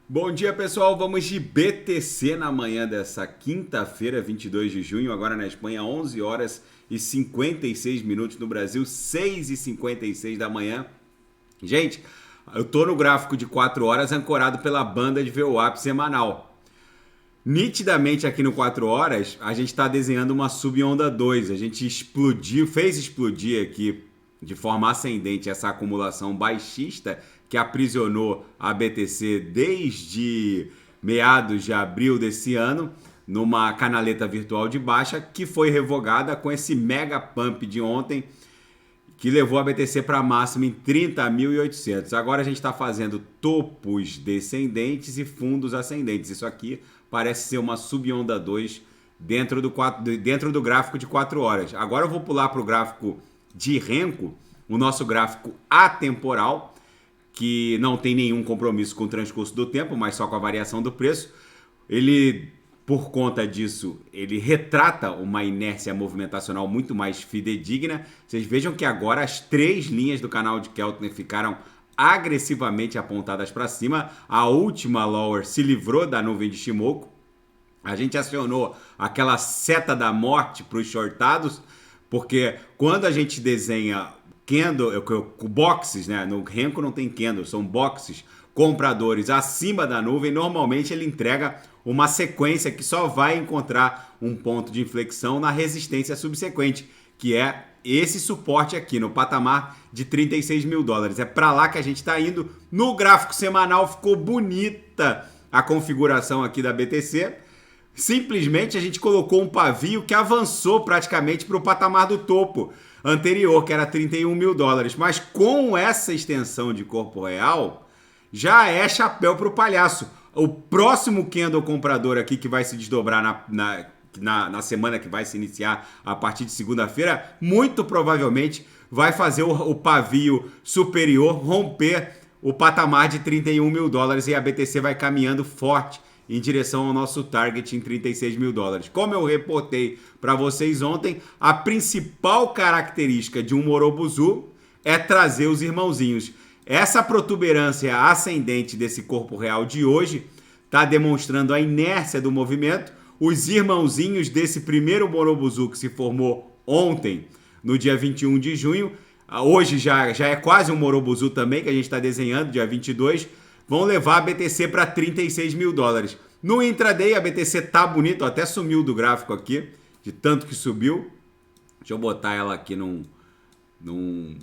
Bom dia, pessoal. Vamos de BTC na manhã dessa quinta-feira, 22 de junho. Agora na Espanha, 11 horas e 56 minutos. No Brasil, 6h56 da manhã. Gente, eu tô no gráfico de 4 horas ancorado pela banda de VWAP semanal. Nitidamente aqui no 4 horas, a gente está desenhando uma subonda 2. A gente fez explodir aqui de forma ascendente essa acumulação baixista que aprisionou a BTC desde meados de abril desse ano, numa canaleta virtual de baixa, que foi revogada com esse mega pump de ontem, que levou a BTC para máxima em 30.800. Agora a gente está fazendo topos descendentes e fundos ascendentes. Isso aqui parece ser uma subonda 2 dentro do gráfico de 4 horas. Agora eu vou pular para o gráfico de Renko, o nosso gráfico atemporal, que não tem nenhum compromisso com o transcurso do tempo, mas só com a variação do preço. Ele, por conta disso, ele retrata uma inércia movimentacional muito mais fidedigna. Vocês vejam que agora as 3 linhas do canal de Keltner ficaram agressivamente apontadas para cima. A última lower se livrou da nuvem de Shimoku. A gente acionou aquela seta da morte para os shortados, porque quando a gente desenha candle, boxes, né? No Renko não tem candle, são boxes compradores acima da nuvem. Normalmente ele entrega uma sequência que só vai encontrar um ponto de inflexão na resistência subsequente, que é esse suporte aqui no patamar de 36 mil dólares. É para lá que a gente está indo. No gráfico semanal ficou bonita a configuração aqui da BTC. Simplesmente a gente colocou um pavio que avançou praticamente para o patamar do topo anterior, que era 31 mil dólares. Mas com essa extensão de corpo real, já é chapéu para o palhaço. O próximo candle comprador aqui, que vai se desdobrar na semana que vai se iniciar a partir de segunda-feira, muito provavelmente vai fazer o pavio superior romper o patamar de 31 mil dólares e a BTC vai caminhando forte em direção ao nosso target em 36 mil dólares. Como eu reportei para vocês ontem, a principal característica de um Morobuzu é trazer os irmãozinhos. Essa protuberância ascendente desse corpo real de hoje está demonstrando a inércia do movimento. Os irmãozinhos desse primeiro Morobuzu que se formou ontem, no dia 21 de junho, hoje já é quase um Morobuzu também, que a gente está desenhando, dia 22, vão levar a BTC para 36 mil dólares. No intraday, a BTC tá bonito, até sumiu do gráfico aqui, de tanto que subiu. Deixa eu botar ela aqui numa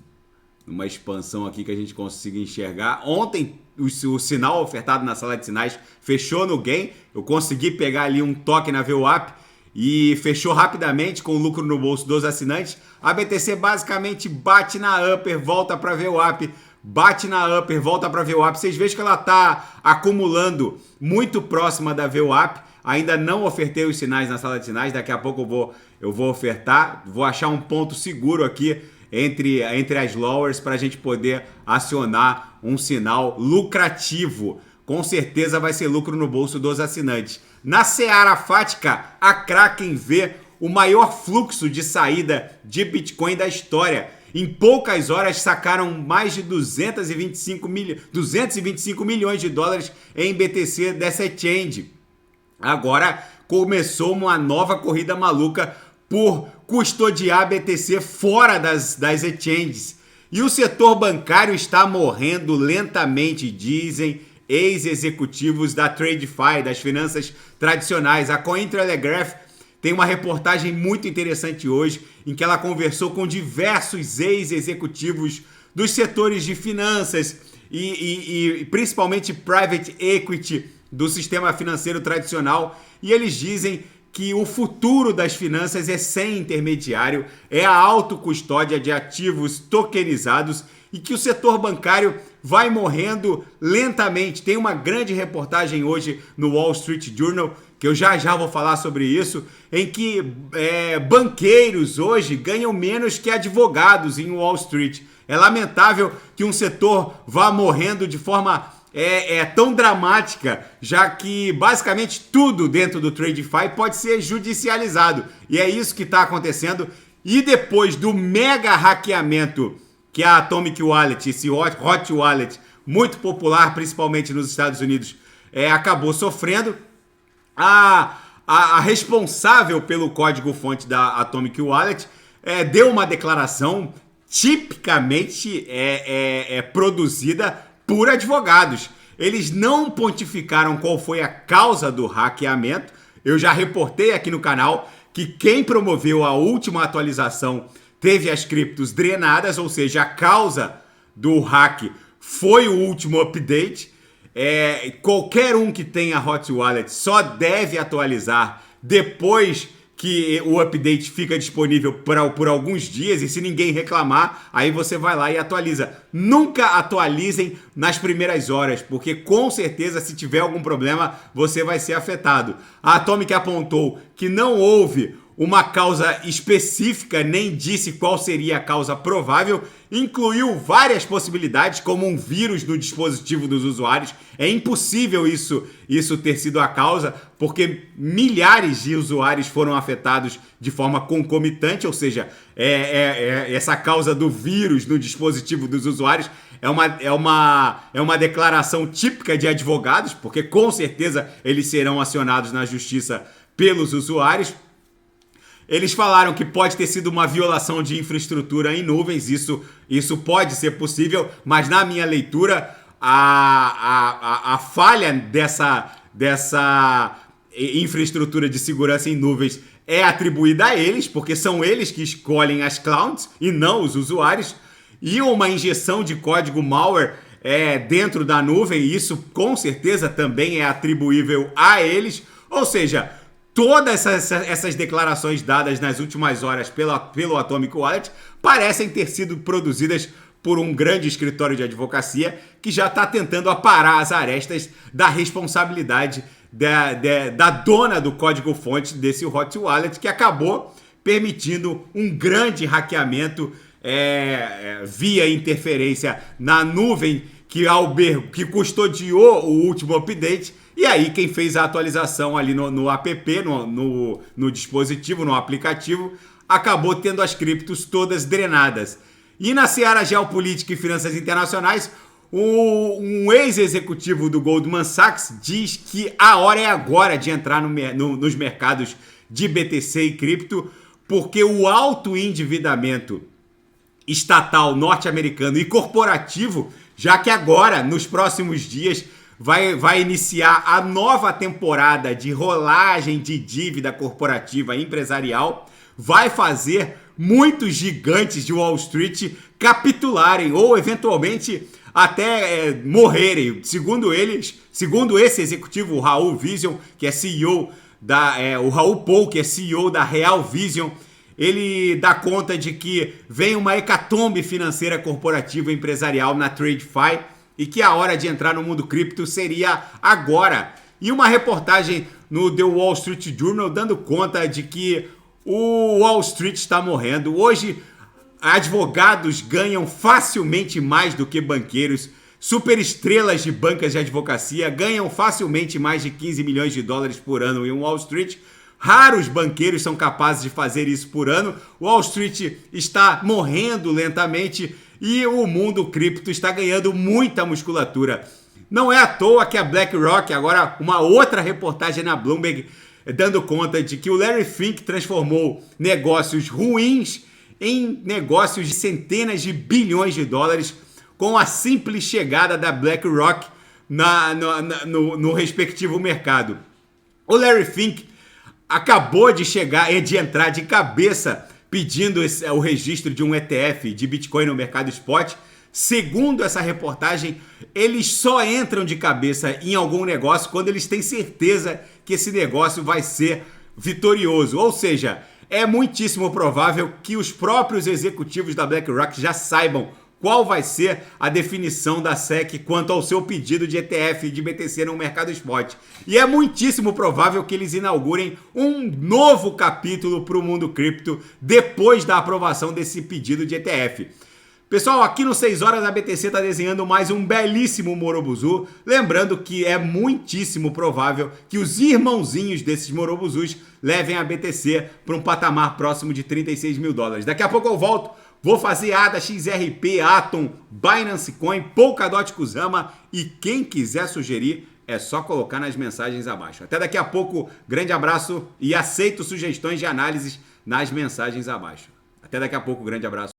expansão aqui que a gente consiga enxergar. Ontem, o sinal ofertado na sala de sinais fechou no gain. Eu consegui pegar ali um toque na VWAP e fechou rapidamente com lucro no bolso dos assinantes. A BTC basicamente bate na upper, volta para VWAP, bate na upper, volta para VWAP. Vocês veem que ela está acumulando muito próxima da VWAP. Ainda não ofertei os sinais na sala de sinais. Daqui a pouco eu vou ofertar. Vou achar um ponto seguro aqui entre as lowers para a gente poder acionar um sinal lucrativo. Com certeza vai ser lucro no bolso dos assinantes. Na seara fática, a Kraken vê o maior fluxo de saída de Bitcoin da história. Em poucas horas sacaram mais de 225 milhões de dólares em BTC dessa exchange. Agora começou uma nova corrida maluca por custodiar a BTC fora das exchanges. E o setor bancário está morrendo lentamente, dizem ex-executivos da TradeFi, das finanças tradicionais. A Cointelegraph tem uma reportagem muito interessante hoje, em que ela conversou com diversos ex-executivos dos setores de finanças e principalmente private equity do sistema financeiro tradicional. E eles dizem que o futuro das finanças é sem intermediário, é a autocustódia de ativos tokenizados e que o setor bancário vai morrendo lentamente. Tem uma grande reportagem hoje no Wall Street Journal, que eu já vou falar sobre isso, em que banqueiros hoje ganham menos que advogados em Wall Street. É lamentável que um setor vá morrendo de forma tão dramática, já que basicamente tudo dentro do TradeFi pode ser judicializado. E é isso que está acontecendo. E depois do mega hackeamento que a Atomic Wallet, esse hot wallet muito popular, principalmente nos Estados Unidos, acabou sofrendo. A responsável pelo código-fonte da Atomic Wallet deu uma declaração tipicamente produzida por advogados. Eles não pontificaram qual foi a causa do hackeamento. Eu já reportei aqui no canal que quem promoveu a última atualização teve as criptos drenadas, ou seja, a causa do hack foi o último update. Qualquer um que tenha Hot Wallet só deve atualizar depois que o update fica disponível por alguns dias, e se ninguém reclamar, aí você vai lá e atualiza. Nunca atualizem nas primeiras horas, porque com certeza se tiver algum problema, você vai ser afetado. A Atomic apontou que não houve uma causa específica, nem disse qual seria a causa provável, incluiu várias possibilidades, como um vírus no dispositivo dos usuários. É impossível isso ter sido a causa, porque milhares de usuários foram afetados de forma concomitante, ou seja, essa causa do vírus no dispositivo dos usuários é uma declaração típica de advogados, porque com certeza eles serão acionados na justiça pelos usuários. Eles falaram que pode ter sido uma violação de infraestrutura em nuvens, isso pode ser possível, mas na minha leitura, a falha dessa infraestrutura de segurança em nuvens é atribuída a eles, porque são eles que escolhem as clouds e não os usuários, e uma injeção de código malware dentro da nuvem, isso com certeza também é atribuível a eles, ou seja, todas essas declarações dadas nas últimas horas pelo Atomic Wallet parecem ter sido produzidas por um grande escritório de advocacia que já está tentando aparar as arestas da responsabilidade da dona do código-fonte desse Hot Wallet, que acabou permitindo um grande hackeamento via interferência na nuvem que custodiou o último update. E aí quem fez a atualização ali no app, no dispositivo, no aplicativo, acabou tendo as criptos todas drenadas. E na seara geopolítica e finanças internacionais, um ex-executivo do Goldman Sachs diz que a hora é agora de entrar nos mercados de BTC e cripto, porque o alto endividamento estatal norte-americano e corporativo, já que agora, nos próximos dias, vai iniciar a nova temporada de rolagem de dívida corporativa empresarial, vai fazer muitos gigantes de Wall Street capitularem ou eventualmente até morrerem. Segundo esse executivo, o Raul Vision, que é CEO o Raul Pou, que é CEO da Real Vision, ele dá conta de que vem uma hecatombe financeira corporativa empresarial na TradeFi, e que a hora de entrar no mundo cripto seria agora. E uma reportagem no The Wall Street Journal dando conta de que o Wall Street está morrendo. Hoje, advogados ganham facilmente mais do que banqueiros. Superestrelas de bancas de advocacia ganham facilmente mais de 15 milhões de dólares por ano em Wall Street. Raros banqueiros são capazes de fazer isso por ano. Wall Street está morrendo lentamente e o mundo cripto está ganhando muita musculatura. Não é à toa que a BlackRock, agora uma outra reportagem na Bloomberg, dando conta de que o Larry Fink transformou negócios ruins em negócios de centenas de bilhões de dólares com a simples chegada da BlackRock no respectivo mercado. O Larry Fink acabou de entrar de cabeça pedindo o registro de um ETF de Bitcoin no mercado spot. Segundo essa reportagem, eles só entram de cabeça em algum negócio quando eles têm certeza que esse negócio vai ser vitorioso. Ou seja, é muitíssimo provável que os próprios executivos da BlackRock já saibam qual vai ser a definição da SEC quanto ao seu pedido de ETF de BTC no mercado spot. E é muitíssimo provável que eles inaugurem um novo capítulo para o mundo cripto depois da aprovação desse pedido de ETF. Pessoal, aqui no 6 horas a BTC está desenhando mais um belíssimo Morobuzu. Lembrando que é muitíssimo provável que os irmãozinhos desses Morobuzus levem a BTC para um patamar próximo de 36 mil dólares. Daqui a pouco eu volto. Vou fazer ADA, XRP, Atom, Binance Coin, Polkadot Kusama e quem quiser sugerir, é só colocar nas mensagens abaixo. Até daqui a pouco, grande abraço e aceito sugestões de análises nas mensagens abaixo. Até daqui a pouco, grande abraço.